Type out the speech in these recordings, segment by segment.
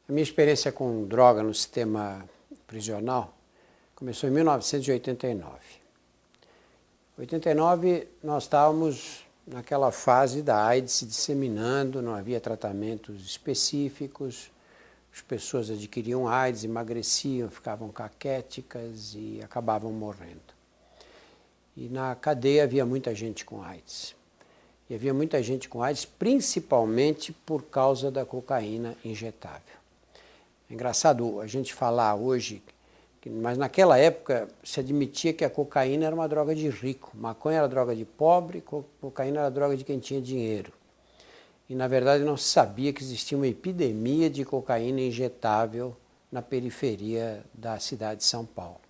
A minha experiência com droga no sistema prisional começou em 1989. Em 89, nós estávamos naquela fase da AIDS se disseminando, não havia tratamentos específicos, as pessoas adquiriam AIDS, emagreciam, ficavam caquéticas e acabavam morrendo. E na cadeia havia muita gente com AIDS. E havia muita gente com AIDS principalmente por causa da cocaína injetável. É engraçado a gente falar hoje, mas naquela época se admitia que a cocaína era uma droga de rico, maconha era droga de pobre, cocaína era droga de quem tinha dinheiro. E na verdade não se sabia que existia uma epidemia de cocaína injetável na periferia da cidade de São Paulo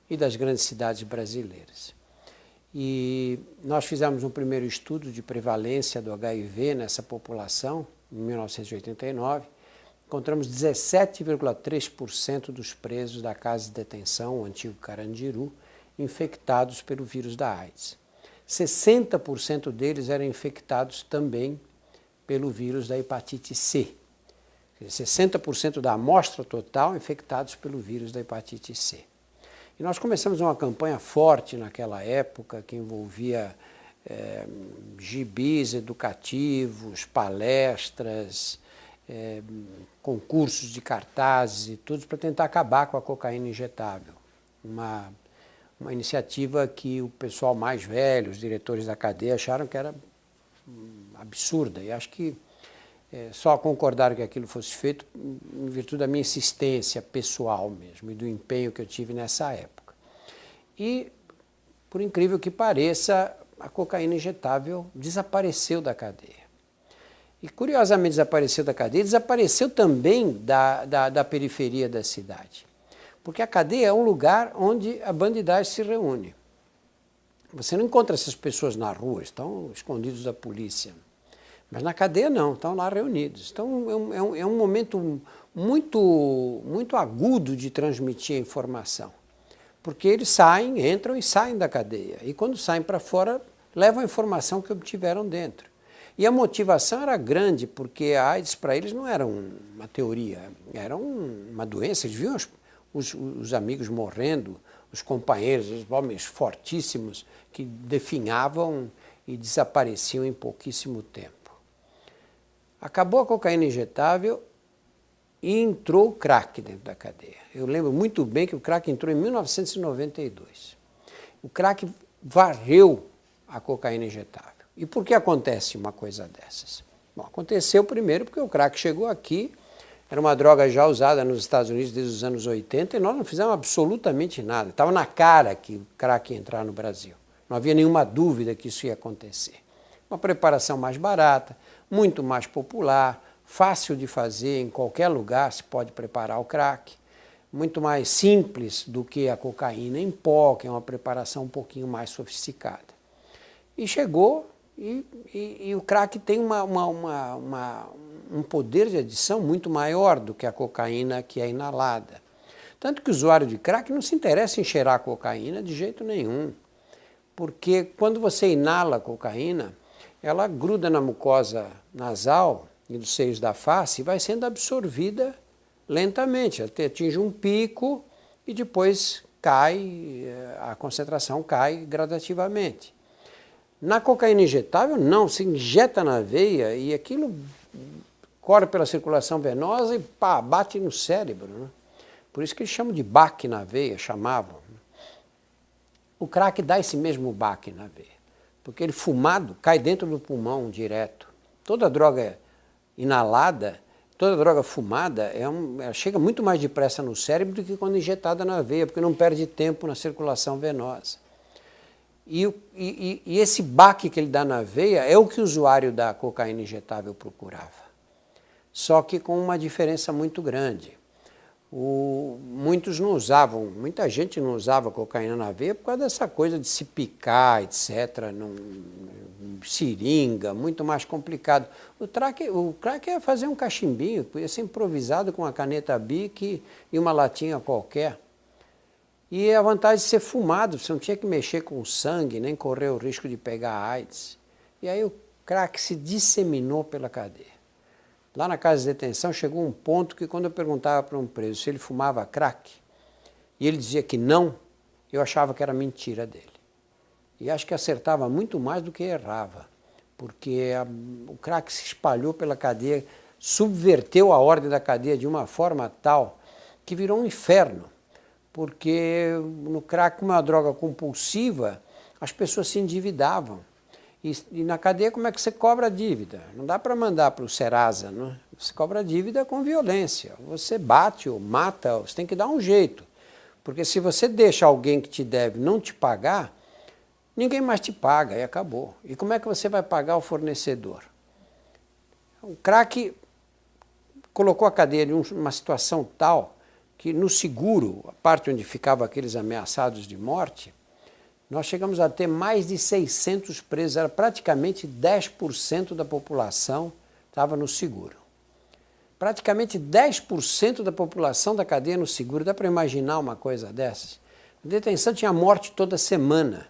e das grandes cidades brasileiras. E nós fizemos um primeiro estudo de prevalência do HIV nessa população, em 1989, encontramos 17,3% dos presos da casa de detenção, o antigo Carandiru, infectados pelo vírus da AIDS. 60% deles eram infectados também pelo vírus da hepatite C. 60% da amostra total infectados pelo vírus da hepatite C. E nós começamos uma campanha forte naquela época que envolvia gibis educativos, palestras, concursos de cartazes e tudo para tentar acabar com a cocaína injetável. Uma iniciativa que o pessoal mais velho, os diretores da cadeia, acharam que era absurda. E acho que só concordaram que aquilo fosse feito em virtude da minha insistência pessoal mesmo e do empenho que eu tive nessa época. E, por incrível que pareça, a cocaína injetável desapareceu da cadeia. E, curiosamente, desapareceu da cadeia, desapareceu também da periferia da cidade. Porque a cadeia é um lugar onde a bandidagem se reúne. Você não encontra essas pessoas na rua, estão escondidos da polícia. Mas na cadeia não, estão lá reunidos. Então é um momento muito agudo de transmitir a informação. Porque eles saem, entram e saem da cadeia. E quando saem para fora, levam a informação que obtiveram dentro. E a motivação era grande, porque a AIDS para eles não era uma teoria, era uma doença. Eles viam os amigos morrendo, os companheiros, os homens fortíssimos, que definhavam e desapareciam em pouquíssimo tempo. Acabou a cocaína injetável e entrou o crack dentro da cadeia. Eu lembro muito bem que o crack entrou em 1992. O crack varreu a cocaína injetável. E por que acontece uma coisa dessas? Bom, aconteceu primeiro porque o crack chegou aqui, era uma droga já usada nos Estados Unidos desde os anos 80 e nós não fizemos absolutamente nada. Estava na cara que o crack ia entrar no Brasil. Não havia nenhuma dúvida que isso ia acontecer. Uma preparação mais barata, muito mais popular, fácil de fazer, em qualquer lugar se pode preparar o crack, muito mais simples do que a cocaína em pó, que é uma preparação um pouquinho mais sofisticada. E chegou, e o crack tem um poder de adição muito maior do que a cocaína que é inalada. Tanto que o usuário de crack não se interessa em cheirar a cocaína de jeito nenhum, porque quando você inala a cocaína, ela gruda na mucosa nasal e dos seios da face e vai sendo absorvida lentamente, até atinge um pico e depois cai, a concentração cai gradativamente. Na cocaína injetável, não, se injeta na veia e aquilo corre pela circulação venosa e pá, bate no cérebro, né? Por isso que eles chamam de baque na veia, chamavam. O crack dá esse mesmo baque na veia, porque ele fumado cai dentro do pulmão direto. Toda droga inalada, toda droga fumada, ela chega muito mais depressa no cérebro do que quando injetada na veia, porque não perde tempo na circulação venosa. E esse baque que ele dá na veia é o que o usuário da cocaína injetável procurava. Só que com uma diferença muito grande. Muita gente não usava cocaína na veia por causa dessa coisa de se picar, etc., seringa, muito mais complicado. O crack é fazer um cachimbinho, podia ser improvisado com uma caneta Bic e uma latinha qualquer. E a vantagem de ser fumado, você não tinha que mexer com o sangue, nem correr o risco de pegar AIDS. E aí o crack se disseminou pela cadeia. Lá na casa de detenção chegou um ponto que quando eu perguntava para um preso se ele fumava crack, e ele dizia que não, eu achava que era mentira dele. E acho que acertava muito mais do que errava, porque o crack se espalhou pela cadeia, subverteu a ordem da cadeia de uma forma tal que virou um inferno. Porque no crack, como é uma droga compulsiva, as pessoas se endividavam. E na cadeia, como é que você cobra a dívida? Não dá para mandar para o Serasa, não é? Você cobra a dívida com violência. Você bate ou mata, você tem que dar um jeito. Porque se você deixa alguém que te deve não te pagar, ninguém mais te paga e acabou. E como é que você vai pagar o fornecedor? O crack colocou a cadeia em uma situação tal que no seguro, a parte onde ficavam aqueles ameaçados de morte, nós chegamos a ter mais de 600 presos, era praticamente 10% da população estava no seguro. Praticamente 10% da população da cadeia no seguro. Dá para imaginar uma coisa dessas? A detenção tinha morte toda semana.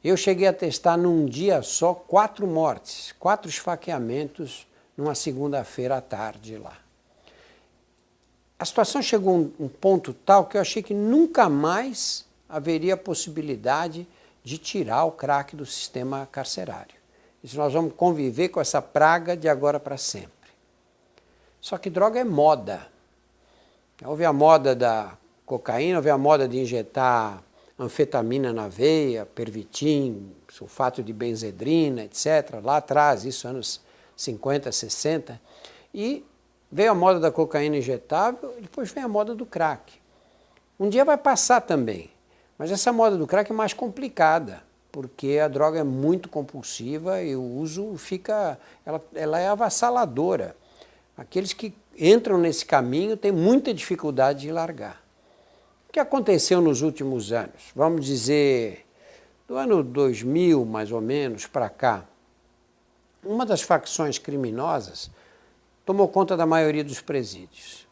Eu cheguei a testar num dia só 4 mortes, 4 esfaqueamentos numa segunda-feira à tarde lá. A situação chegou a um ponto tal que eu achei que nunca mais haveria possibilidade de tirar o crack do sistema carcerário. Isso nós vamos conviver com essa praga de agora para sempre. Só que droga é moda. Houve a moda da cocaína, houve a moda de injetar anfetamina na veia, pervitin, sulfato de benzedrina, etc. Lá atrás, isso anos 50, 60. E veio a moda da cocaína injetável e depois vem a moda do crack. Um dia vai passar também. Mas essa moda do crack é mais complicada, porque a droga é muito compulsiva e o uso fica, ela é avassaladora. Aqueles que entram nesse caminho têm muita dificuldade de largar. O que aconteceu nos últimos anos? Vamos dizer, do ano 2000, mais ou menos, para cá, uma das facções criminosas tomou conta da maioria dos presídios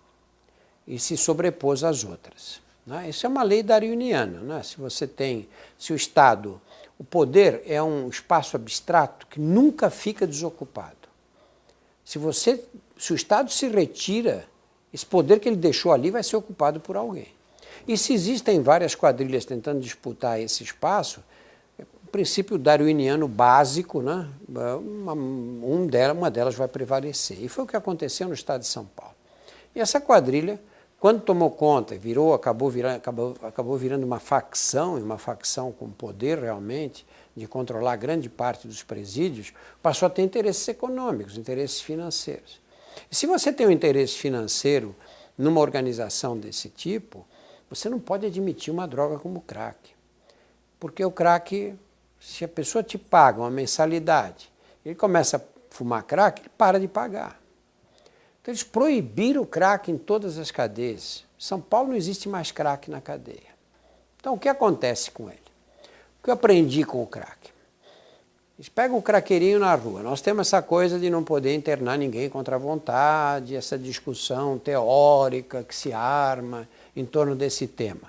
e se sobrepôs às outras. Isso é uma lei darwiniana, né? Se o Estado, o poder é um espaço abstrato que nunca fica desocupado. Se o Estado se retira, esse poder que ele deixou ali vai ser ocupado por alguém. E se existem várias quadrilhas tentando disputar esse espaço, o princípio darwiniano básico, né? Uma delas vai prevalecer. E foi o que aconteceu no estado de São Paulo. E essa quadrilha, quando tomou conta, acabou virando uma facção, e uma facção com poder realmente de controlar grande parte dos presídios, passou a ter interesses econômicos, interesses financeiros. E se você tem um interesse financeiro numa organização desse tipo, você não pode admitir uma droga como o crack. Porque o crack, se a pessoa te paga uma mensalidade, ele começa a fumar crack, ele para de pagar. Então, eles proibiram o crack em todas as cadeias. Em São Paulo não existe mais crack na cadeia. Então, o que acontece com ele? O que eu aprendi com o crack? Eles pegam o craqueirinho na rua. Nós temos essa coisa de não poder internar ninguém contra a vontade, essa discussão teórica que se arma em torno desse tema.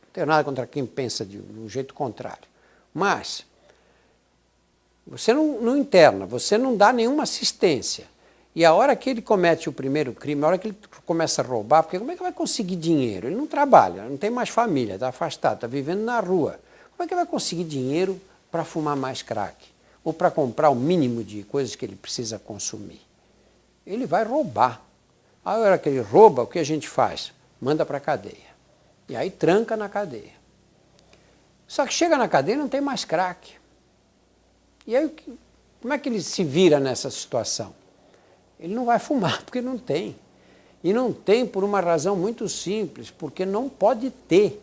Não tenho nada contra quem pensa de um jeito contrário. Mas você não interna, você não dá nenhuma assistência. E a hora que ele comete o primeiro crime, a hora que ele começa a roubar, porque como é que vai conseguir dinheiro? Ele não trabalha, não tem mais família, está afastado, está vivendo na rua. Como é que ele vai conseguir dinheiro para fumar mais crack? Ou para comprar o mínimo de coisas que ele precisa consumir? Ele vai roubar. A hora que ele rouba, o que a gente faz? Manda para a cadeia. E aí tranca na cadeia. Só que chega na cadeia e não tem mais crack. E aí, como é que ele se vira nessa situação? Ele não vai fumar, porque não tem. E não tem por uma razão muito simples, porque não pode ter.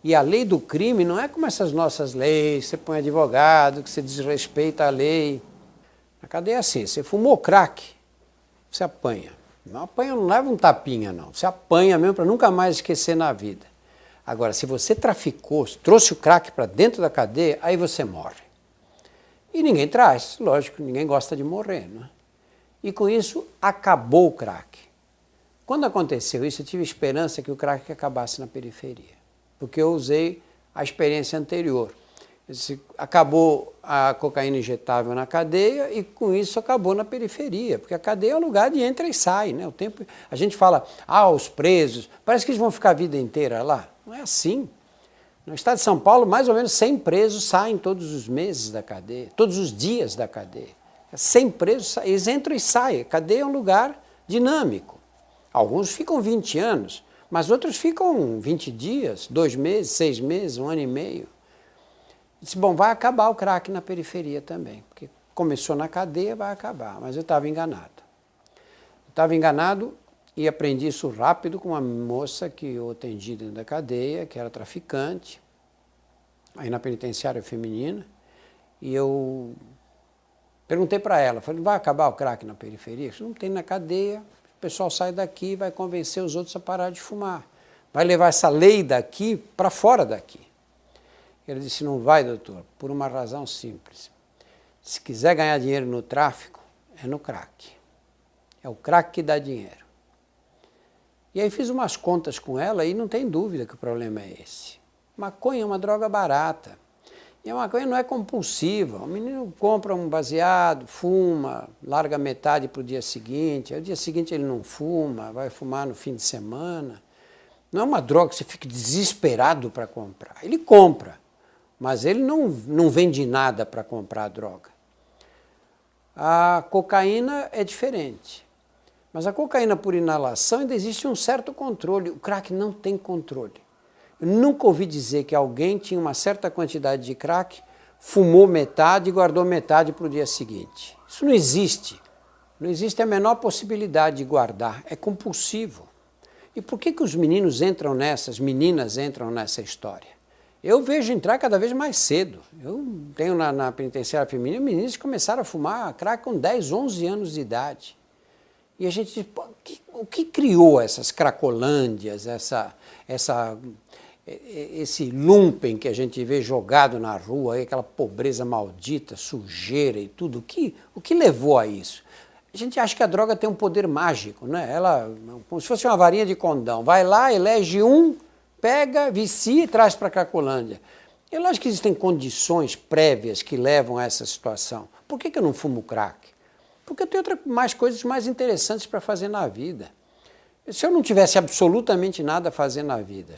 E a lei do crime não é como essas nossas leis, você põe advogado, que você desrespeita a lei. Na cadeia é assim, você fumou crack, você apanha. Não apanha, não leva um tapinha não, você apanha mesmo para nunca mais esquecer na vida. Agora, se você traficou, trouxe o crack para dentro da cadeia, aí você morre. E ninguém traz, lógico, ninguém gosta de morrer, não é? E com isso, acabou o crack. Quando aconteceu isso, eu tive esperança que o crack acabasse na periferia. Porque eu usei a experiência anterior. Acabou a cocaína injetável na cadeia e com isso acabou na periferia, porque a cadeia é um lugar de entra e sai, né? A gente fala, os presos, parece que eles vão ficar a vida inteira lá. Não é assim. No estado de São Paulo, mais ou menos 100 presos saem todos os meses da cadeia, todos os dias da cadeia. 100 presos, eles entram e saem. A cadeia é um lugar dinâmico. Alguns ficam 20 anos, mas outros ficam 20 dias, 2 meses, 6 meses, 1 ano e meio. Disse, bom, vai acabar o crack na periferia também, porque começou na cadeia, vai acabar, mas eu estava enganado. Estava enganado e aprendi isso rápido com uma moça que eu atendi dentro da cadeia, que era traficante, aí na penitenciária feminina, e eu perguntei para ela, falei, vai acabar o crack na periferia? Isso não tem na cadeia, o pessoal sai daqui e vai convencer os outros a parar de fumar. Vai levar essa lei daqui para fora daqui. Ele disse, não vai, doutor, por uma razão simples. Se quiser ganhar dinheiro no tráfico, é no crack. É o crack que dá dinheiro. E aí fiz umas contas com ela e não tem dúvida que o problema é esse. Maconha é uma droga barata. E a maconha não é compulsiva. O menino compra um baseado, fuma, larga metade para o dia seguinte. Aí, o dia seguinte ele não fuma, vai fumar no fim de semana. Não é uma droga que você fique desesperado para comprar. Ele compra. Mas ele não vende nada para comprar a droga. A cocaína é diferente. Mas a cocaína por inalação ainda existe um certo controle. O crack não tem controle. Eu nunca ouvi dizer que alguém tinha uma certa quantidade de crack, fumou metade e guardou metade para o dia seguinte. Isso não existe. Não existe a menor possibilidade de guardar. É compulsivo. E por que os meninos entram as meninas entram nessa história? Eu vejo entrar cada vez mais cedo. Eu tenho na penitenciária feminina meninas que começaram a fumar crack com 10, 11 anos de idade. E a gente diz, pô, o que criou essas cracolândias, esse lumpen que a gente vê jogado na rua, aquela pobreza maldita, sujeira e tudo? O que levou a isso? A gente acha que a droga tem um poder mágico, né? Ela, como se fosse uma varinha de condão. Vai lá, elege um, pega, vicia e traz para a Cracolândia. É lógico que existem condições prévias que levam a essa situação. Por que eu não fumo crack? Porque eu tenho mais coisas mais interessantes para fazer na vida. Se eu não tivesse absolutamente nada a fazer na vida,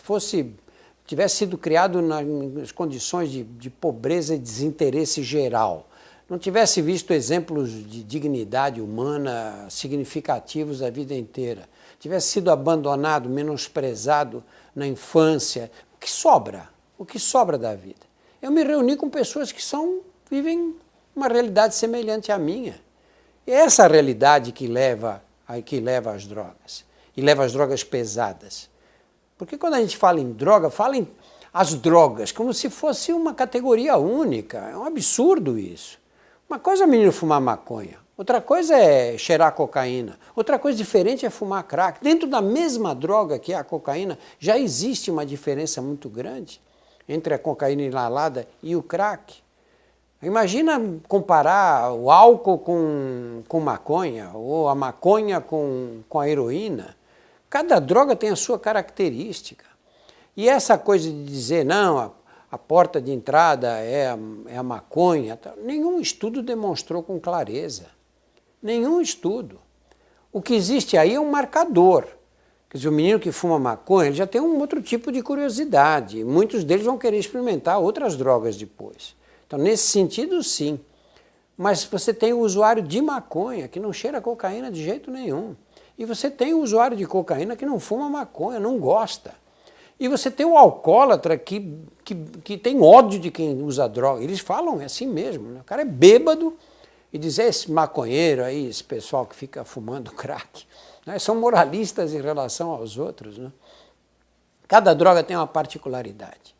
tivesse sido criado nas condições de pobreza e desinteresse geral, não tivesse visto exemplos de dignidade humana significativos a vida inteira, tivesse sido abandonado, menosprezado na infância, o que sobra? O que sobra da vida? Eu me reuni com pessoas que vivem uma realidade semelhante à minha. E é essa realidade que leva às drogas, e leva às drogas pesadas. Porque quando a gente fala em droga, fala em as drogas como se fosse uma categoria única. É um absurdo isso. Uma coisa é o menino fumar maconha, outra coisa é cheirar cocaína, outra coisa diferente é fumar crack. Dentro da mesma droga que é a cocaína, já existe uma diferença muito grande entre a cocaína inalada e o crack. Imagina comparar o álcool com maconha, ou a maconha com a heroína. Cada droga tem a sua característica. E essa coisa de dizer, não, a porta de entrada é a maconha, nenhum estudo demonstrou com clareza. Nenhum estudo. O que existe aí é um marcador. Quer dizer, o menino que fuma maconha, ele já tem um outro tipo de curiosidade. Muitos deles vão querer experimentar outras drogas depois. Então, nesse sentido, sim. Mas você tem o usuário de maconha que não cheira cocaína de jeito nenhum. E você tem o usuário de cocaína que não fuma maconha, não gosta. E você tem o alcoólatra que tem ódio de quem usa droga. Eles falam assim mesmo, né? O cara é bêbado e diz, esse maconheiro aí, esse pessoal que fica fumando crack, né? São moralistas em relação aos outros, né? Cada droga tem uma particularidade.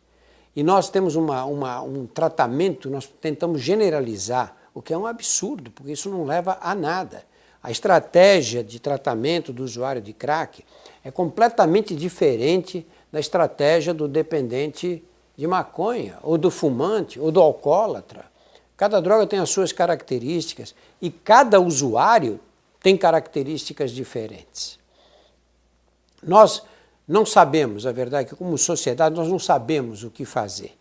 E nós temos um tratamento, nós tentamos generalizar, o que é um absurdo, porque isso não leva a nada. A estratégia de tratamento do usuário de crack é completamente diferente da estratégia do dependente de maconha, ou do fumante, ou do alcoólatra. Cada droga tem as suas características e cada usuário tem características diferentes. Nós não sabemos, a verdade é que como sociedade nós não sabemos o que fazer.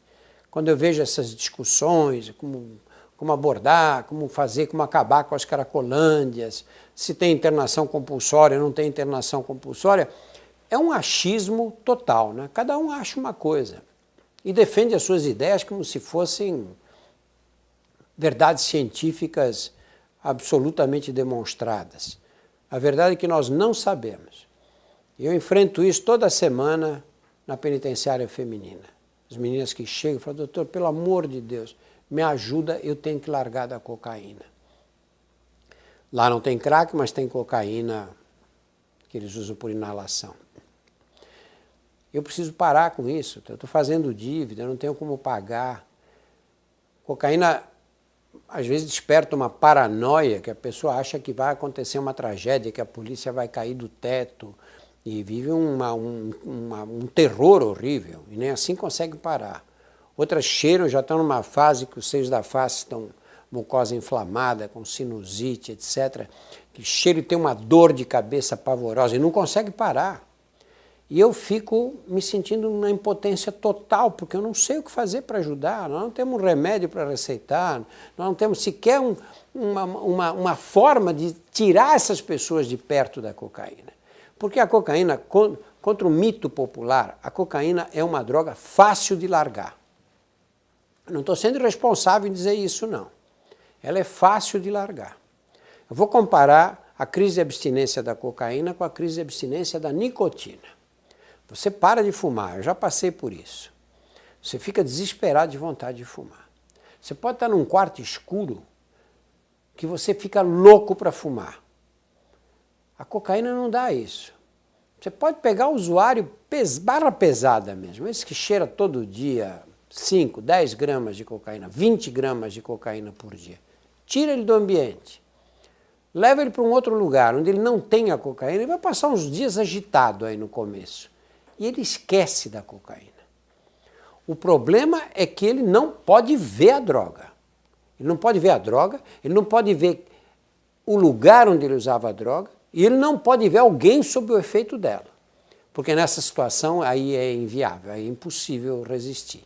quando eu vejo essas discussões, como abordar, como fazer, como acabar com as cracolândias, se tem internação compulsória, não tem internação compulsória, é um achismo total, né? Cada um acha uma coisa e defende as suas ideias como se fossem verdades científicas absolutamente demonstradas. A verdade é que nós não sabemos. Eu enfrento isso toda semana na penitenciária feminina. As meninas que chegam e falam, doutor, pelo amor de Deus, me ajuda, eu tenho que largar da cocaína. Lá não tem crack, mas tem cocaína que eles usam por inalação. Eu preciso parar com isso, eu estou fazendo dívida, eu não tenho como pagar. Cocaína, às vezes, desperta uma paranoia, que a pessoa acha que vai acontecer uma tragédia, que a polícia vai cair do teto, e vive um terror horrível, e nem assim consegue parar. Outras cheiram, já estão numa fase que os seios da face estão mucosa inflamada, com sinusite, etc. Que cheiro e tem uma dor de cabeça pavorosa e não consegue parar. E eu fico me sentindo na impotência total, porque eu não sei o que fazer para ajudar, nós não temos um remédio para receitar, nós não temos sequer uma forma de tirar essas pessoas de perto da cocaína. Porque a cocaína, contra o mito popular, a cocaína é uma droga fácil de largar. Eu não estou sendo irresponsável em dizer isso, não. Ela é fácil de largar. Eu vou comparar a crise de abstinência da cocaína com a crise de abstinência da nicotina. Você para de fumar, eu já passei por isso. Você fica desesperado de vontade de fumar. Você pode estar num quarto escuro que você fica louco para fumar. A cocaína não dá isso. Você pode pegar o usuário barra pesada mesmo, esse que cheira todo dia 5, 10 gramas de cocaína, 20 gramas de cocaína por dia. Tira ele do ambiente. Leva ele para um outro lugar, onde ele não tem a cocaína, ele vai passar uns dias agitado aí no começo. E ele esquece da cocaína. O problema é que ele não pode ver a droga. Ele não pode ver a droga, ele não pode ver o lugar onde ele usava a droga, e ele não pode ver alguém sob o efeito dela. Porque nessa situação aí é inviável, é impossível resistir.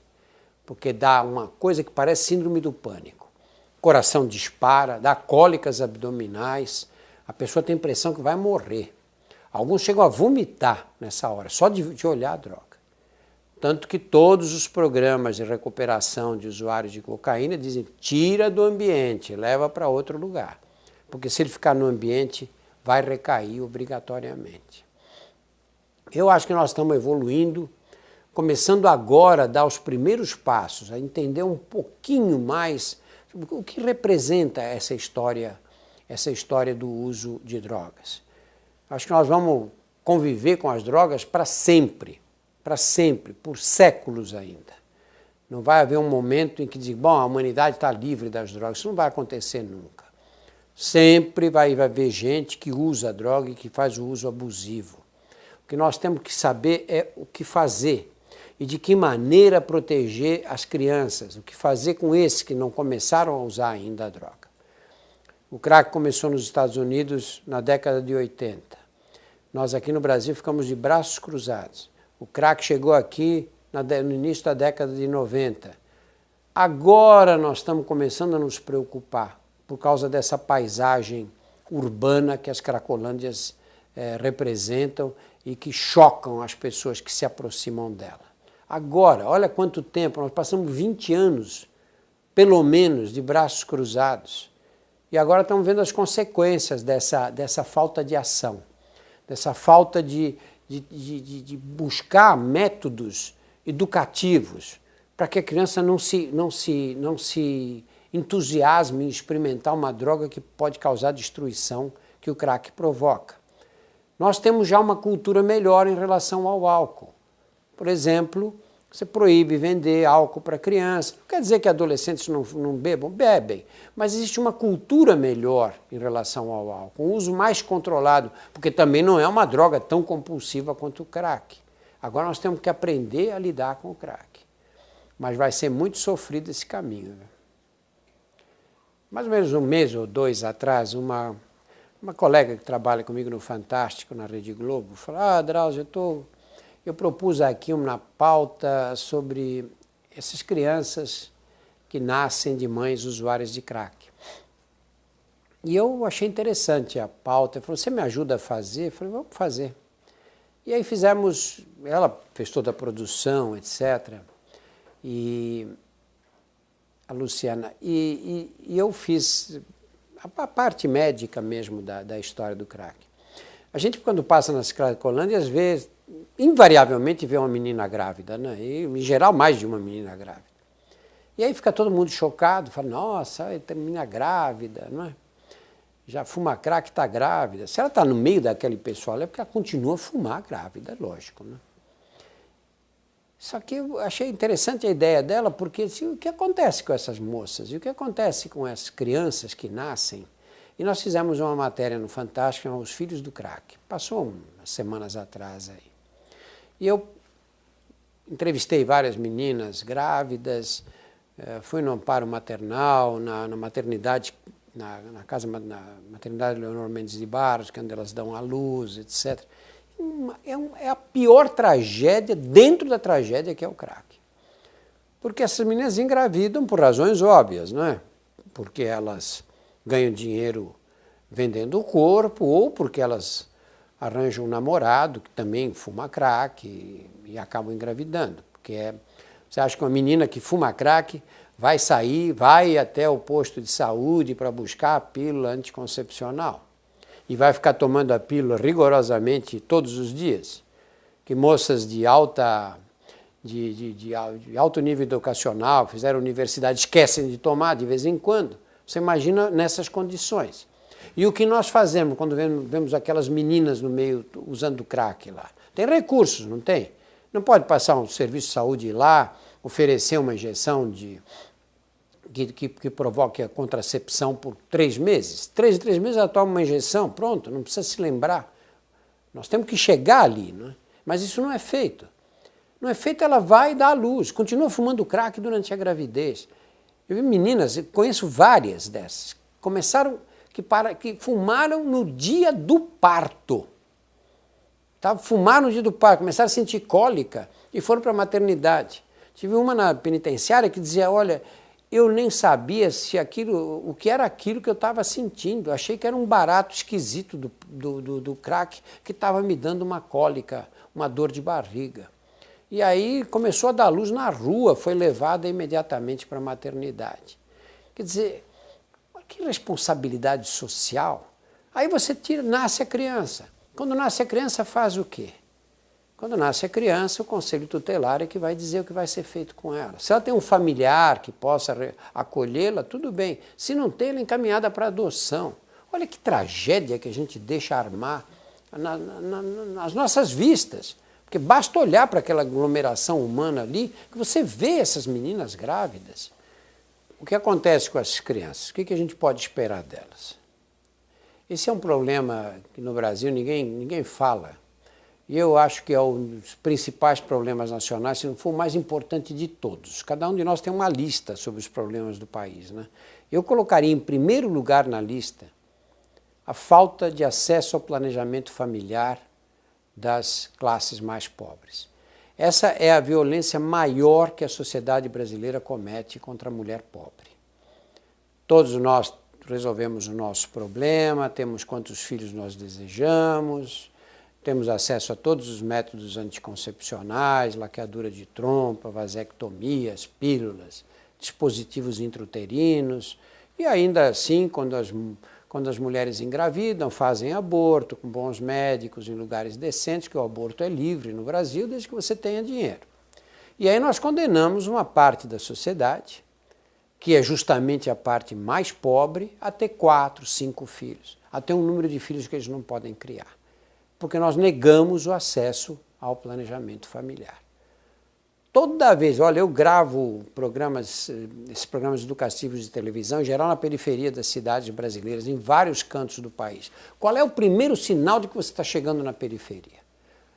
Porque dá uma coisa que parece síndrome do pânico. O coração dispara, dá cólicas abdominais, a pessoa tem a impressão que vai morrer. Alguns chegam a vomitar nessa hora, só de olhar a droga. Tanto que todos os programas de recuperação de usuários de cocaína dizem tira do ambiente, leva para outro lugar. Porque se ele ficar no ambiente, vai recair obrigatoriamente. Eu acho que nós estamos evoluindo, começando agora a dar os primeiros passos, a entender um pouquinho mais o que representa essa história do uso de drogas. Acho que nós vamos conviver com as drogas para sempre, por séculos ainda. Não vai haver um momento em que diz, bom, a humanidade está livre das drogas, isso não vai acontecer nunca. Sempre vai haver gente que usa a droga e que faz o uso abusivo. O que nós temos que saber é o que fazer e de que maneira proteger as crianças, o que fazer com esses que não começaram a usar ainda a droga. O crack começou nos Estados Unidos na década de 80. Nós aqui no Brasil ficamos de braços cruzados. O crack chegou aqui no início da década de 90. Agora nós estamos começando a nos preocupar por causa dessa paisagem urbana que as cracolândias representam e que chocam as pessoas que se aproximam dela. Agora, olha quanto tempo, nós passamos 20 anos, pelo menos, de braços cruzados. E agora estamos vendo as consequências dessa falta de ação, dessa falta de buscar métodos educativos para que a criança não se entusiasme em experimentar uma droga que pode causar destruição que o crack provoca. Nós temos já uma cultura melhor em relação ao álcool. Por exemplo, você proíbe vender álcool para criança. Não quer dizer que adolescentes não bebam, bebem, mas existe uma cultura melhor em relação ao álcool, um uso mais controlado, porque também não é uma droga tão compulsiva quanto o crack. Agora nós temos que aprender a lidar com o crack. Mas vai ser muito sofrido esse caminho. Mais ou menos um mês ou dois atrás, uma colega que trabalha comigo no Fantástico, na Rede Globo, falou, Drauzio, eu propus aqui uma pauta sobre essas crianças que nascem de mães usuárias de crack. E eu achei interessante a pauta. Ele falou, você me ajuda a fazer? Eu falei, vamos fazer. E aí fizemos, ela fez toda a produção, etc. E a Luciana, e eu fiz a parte médica mesmo da história do crack. A gente, quando passa nas Cracolândias, vê, invariavelmente vê uma menina grávida, né? E, em geral, mais de uma menina grávida. E aí fica todo mundo chocado, fala, nossa, tem menina grávida, não é? Já fuma crack, está grávida. Se ela está no meio daquele pessoal, é porque ela continua a fumar grávida, lógico, né? Só que eu achei interessante a ideia dela, porque assim, o que acontece com essas moças? E o que acontece com as crianças que nascem? E nós fizemos uma matéria no Fantástico, Os Filhos do Crack. Passou umas semanas atrás aí. E eu entrevistei várias meninas grávidas, fui no amparo maternal, na maternidade, na maternidade Leonor Mendes de Barros, que é onde elas dão à luz, etc. É a pior tragédia dentro da tragédia que é o crack. Porque essas meninas engravidam por razões óbvias, não é? Porque elas ganham dinheiro vendendo o corpo ou porque elas arranjam um namorado que também fuma crack e acabam engravidando. Porque você acha que uma menina que fuma crack vai sair, vai até o posto de saúde para buscar a pílula anticoncepcional e vai ficar tomando a pílula rigorosamente todos os dias? Que moças de alto nível educacional, fizeram universidade, esquecem de tomar de vez em quando. Você imagina nessas condições. E o que nós fazemos quando vemos aquelas meninas no meio usando crack lá? Tem recursos, não tem? Não pode passar um serviço de saúde lá, oferecer uma injeção que provoque a contracepção por 3 meses. 3 em 3 meses ela toma uma injeção, pronto, não precisa se lembrar. Nós temos que chegar ali, não é? Mas isso não é feito. Não é feito, ela vai dar à luz, continua fumando crack durante a gravidez. Eu vi meninas, eu conheço várias dessas, que fumaram no dia do parto. Fumaram no dia do parto, começaram a sentir cólica e foram para a maternidade. Tive uma na penitenciária que dizia, olha, eu nem sabia o que era aquilo que eu estava sentindo. Achei que era um barato esquisito do crack que estava me dando uma cólica, uma dor de barriga. E aí começou a dar luz na rua, foi levada imediatamente para a maternidade. Quer dizer, que responsabilidade social. Aí você nasce a criança. Quando nasce a criança, faz o quê? Quando nasce a criança, o conselho tutelar é que vai dizer o que vai ser feito com ela. Se ela tem um familiar que possa acolhê-la, tudo bem. Se não tem, ela é encaminhada para adoção. Olha que tragédia que a gente deixa armar nas nossas vistas. Porque basta olhar para aquela aglomeração humana ali, que você vê essas meninas grávidas. O que acontece com essas crianças? O que a gente pode esperar delas? Esse é um problema que no Brasil ninguém fala. E eu acho que é um dos principais problemas nacionais, se não for o mais importante de todos. Cada um de nós tem uma lista sobre os problemas do país, né? Eu colocaria em primeiro lugar na lista a falta de acesso ao planejamento familiar das classes mais pobres. Essa é a violência maior que a sociedade brasileira comete contra a mulher pobre. Todos nós resolvemos o nosso problema, temos quantos filhos nós desejamos, temos acesso a todos os métodos anticoncepcionais, laqueadura de trompa, vasectomias, pílulas, dispositivos intrauterinos, e ainda assim, quando as mulheres engravidam, fazem aborto com bons médicos em lugares decentes, que o aborto é livre no Brasil, desde que você tenha dinheiro. E aí nós condenamos uma parte da sociedade, que é justamente a parte mais pobre, a ter 4, 5 filhos, a ter um número de filhos que eles não podem criar. Porque nós negamos o acesso ao planejamento familiar. Toda vez, olha, eu gravo esses programas educativos de televisão, em geral na periferia das cidades brasileiras, em vários cantos do país. Qual é o primeiro sinal de que você está chegando na periferia?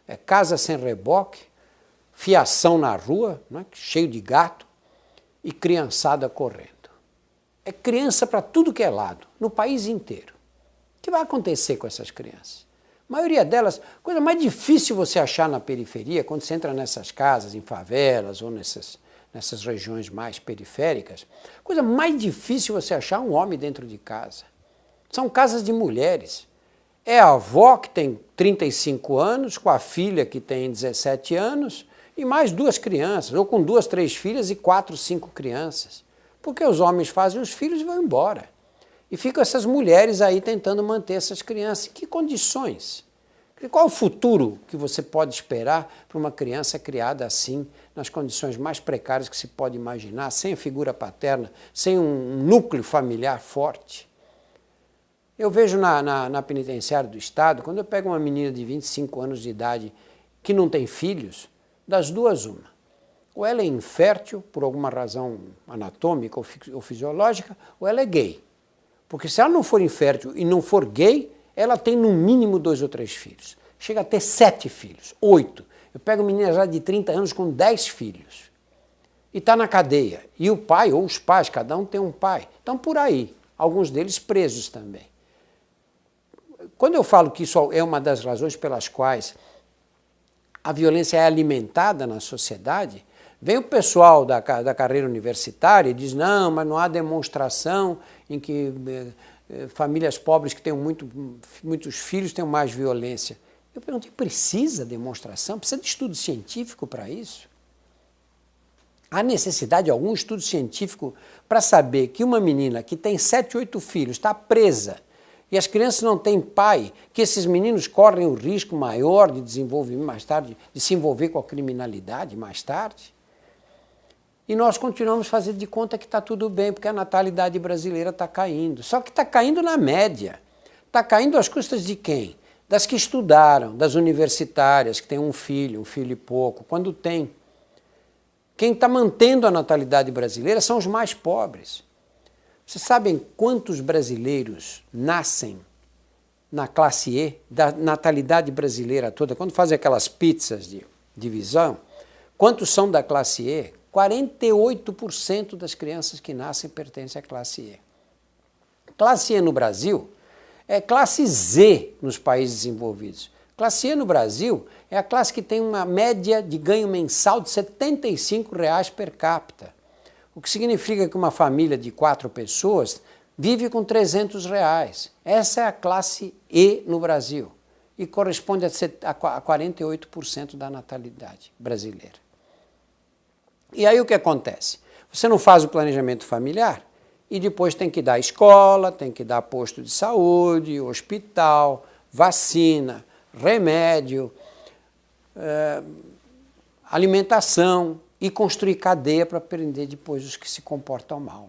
É casa sem reboque, fiação na rua, né, cheio de gato, e criançada correndo. É criança para tudo que é lado, no país inteiro. O que vai acontecer com essas crianças? A maioria delas, coisa mais difícil você achar na periferia, quando você entra nessas casas, em favelas ou nessas regiões mais periféricas, coisa mais difícil você achar um homem dentro de casa. São casas de mulheres. É a avó que tem 35 anos, com a filha que tem 17 anos, e mais 2 crianças, ou com 2, 3 filhas e 4, 5 crianças. Porque os homens fazem os filhos e vão embora. E ficam essas mulheres aí tentando manter essas crianças. Que condições? Qual o futuro que você pode esperar para uma criança criada assim, nas condições mais precárias que se pode imaginar, sem a figura paterna, sem um núcleo familiar forte? Eu vejo na penitenciária do Estado, quando eu pego uma menina de 25 anos de idade que não tem filhos, das duas uma. Ou ela é infértil, por alguma razão anatômica ou fisiológica, ou ela é gay. Porque se ela não for infértil e não for gay, ela tem no mínimo 2 ou 3 filhos. Chega a ter 7 filhos, 8. Eu pego menina já de 30 anos com 10 filhos. E está na cadeia. E o pai, ou os pais, cada um tem um pai. Estão por aí, alguns deles presos também. Quando eu falo que isso é uma das razões pelas quais a violência é alimentada na sociedade, vem o pessoal da carreira universitária e diz, não, mas não há demonstração em que famílias pobres que têm muitos filhos têm mais violência. Eu perguntei, precisa demonstração? Precisa de estudo científico para isso? Há necessidade de algum estudo científico para saber que uma menina que tem 7, 8 filhos está presa e as crianças não têm pai, que esses meninos correm o risco maior de desenvolvimento mais tarde, de se envolver com a criminalidade mais tarde? E nós continuamos fazendo de conta que está tudo bem, porque a natalidade brasileira está caindo. Só que está caindo na média. Está caindo às custas de quem? Das que estudaram, das universitárias, que têm um filho e pouco, quando tem. Quem está mantendo a natalidade brasileira são os mais pobres. Vocês sabem quantos brasileiros nascem na classe E, da natalidade brasileira toda? Quando fazem aquelas pizzas de divisão, quantos são da classe E? 48% das crianças que nascem pertencem à classe E. Classe E no Brasil é classe Z nos países desenvolvidos. Classe E no Brasil é a classe que tem uma média de ganho mensal de R$ 75,00 per capita. O que significa que uma família de 4 pessoas vive com R$300. Essa é a classe E no Brasil e corresponde a 48% da natalidade brasileira. E aí o que acontece? Você não faz o planejamento familiar e depois tem que dar escola, tem que dar posto de saúde, hospital, vacina, remédio, alimentação e construir cadeia para prender depois os que se comportam mal.